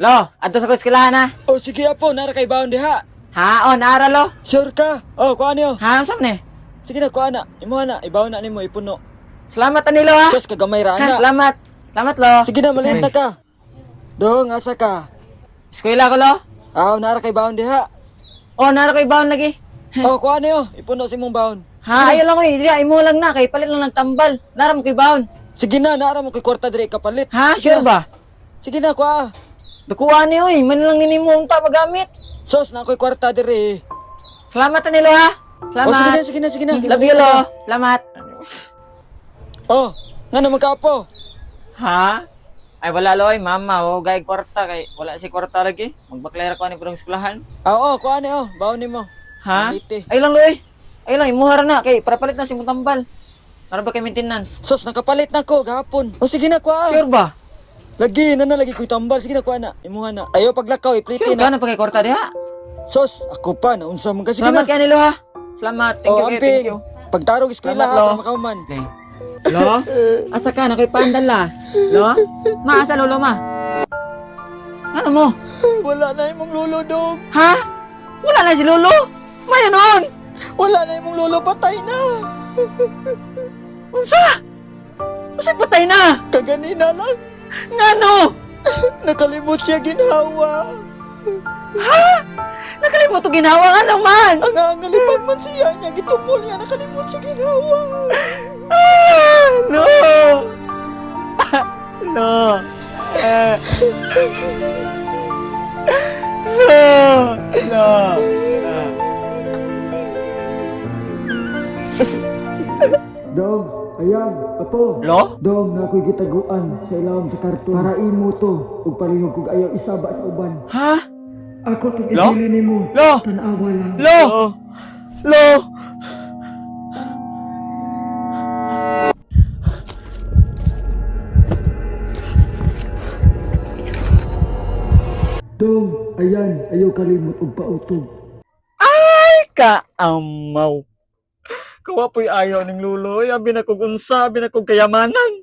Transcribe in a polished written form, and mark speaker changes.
Speaker 1: Lo, adto sa eskwelahan na.
Speaker 2: Oh, sige apo, nara kay baon diha.
Speaker 1: Ha, o, naara lo.
Speaker 2: Sure ka? Oh, kuha niyo.
Speaker 1: Ha, saan ni?
Speaker 2: Sige na, kuha na. Imuha na, ibaon na nimo ipuno.
Speaker 1: Salamat ani lo ha.
Speaker 2: Sus, kagamay ra
Speaker 1: Ha,
Speaker 2: na.
Speaker 1: salamat. Salamat lo.
Speaker 2: Sige na, maliit na ka. Dong, asa ka?
Speaker 1: Eskwela ko lo.
Speaker 2: Aw, nara kay baon diha.
Speaker 1: O, naara kay baon lagi.
Speaker 2: Oh, kuha niyo. Ipuno si mong baon.
Speaker 1: Ha, ayaw lang ko eh. Di, imo lang na. Kay palit lang nagtambal. Naara mo kay baon.
Speaker 2: Sige na, nara mo kay kwarta dire kapalit.
Speaker 1: Ha,
Speaker 2: Sige
Speaker 1: sure
Speaker 2: na.
Speaker 1: ba?
Speaker 2: Sige na, kuha.
Speaker 1: Dukuha niyo eh. Man lang ini mo ta magamit.
Speaker 2: Sus, na ko'y kwarta dire.
Speaker 1: Salamat ani lo ha. Salamat.
Speaker 2: Oh, sige na, sige na, sige na.
Speaker 1: Love you lo. Salamat.
Speaker 2: Oh, nga na magkaapo.
Speaker 1: Ha? Ay wala lo ay mama. O gay kwarta kay wala si kwarta lagi. Magbaklera ko ani pudong eskwelahan.
Speaker 2: Oh, kuha niyo. Baon nimo.
Speaker 1: Ha?
Speaker 2: Maliti.
Speaker 1: Ay lang lo eh. Ay lang imuhara na kay para palit na si mong tambal. Para ba kay maintenance?
Speaker 2: Sus, nakapalit na ko gahapon. Oh, sige na, kuha.
Speaker 1: Sure ba?
Speaker 2: Lagi na lagi ko'y tambal. Sige na, kuha na. Imuha na. Ayaw paglakaw, ipliti
Speaker 1: Sure
Speaker 2: na.
Speaker 1: ka na pagkay kwarta diha.
Speaker 2: Sos, ako pa, naunsa man ka. Sige
Speaker 1: Salamat
Speaker 2: na.
Speaker 1: kay nilo ha. Salamat. Thank you,
Speaker 2: Oh,
Speaker 1: kayo,
Speaker 2: amping.
Speaker 1: thank you.
Speaker 2: Pagtarog eskwela
Speaker 1: Salamat,
Speaker 2: ha,
Speaker 1: lo.
Speaker 2: para makauman.
Speaker 1: Okay. Lo? Asa ka na kay pandal la? Lo? Ma asa lolo ma? Ano mo?
Speaker 2: Wala na imong lolo, dog.
Speaker 1: Ha? Wala na si lolo. Maya noon.
Speaker 2: Wala na imong lolo, patay na.
Speaker 1: Unsa? Unsa patay na?
Speaker 2: Kaganina lang.
Speaker 1: Ngano?
Speaker 2: Nakalimot siya ginhawa.
Speaker 1: Ha? Nakalimot to ginawa nga naman.
Speaker 2: Ang angalipag man siya niya, gitupol niya, nakalimot siya ginhawa.
Speaker 1: Ah, no. No. Eh. No. No.
Speaker 2: Dog, ayan, apo.
Speaker 1: Lo?
Speaker 2: Dog, na ako'y gitaguan sa ilawom sa karton. Para imo to, ug palihog kog ayaw isaba sa uban.
Speaker 1: Ha?
Speaker 2: Ako itong
Speaker 1: Lo?
Speaker 2: ibili nimo.
Speaker 1: Lo?
Speaker 2: Tanawa lang.
Speaker 1: Lo. Lo.
Speaker 2: Dong, ayan, ayaw kalimot og pautog.
Speaker 1: Ay, kaamaw. Kawapoy ayaw ning luloy. Abi na kog unsa, abi na kog kayamanan.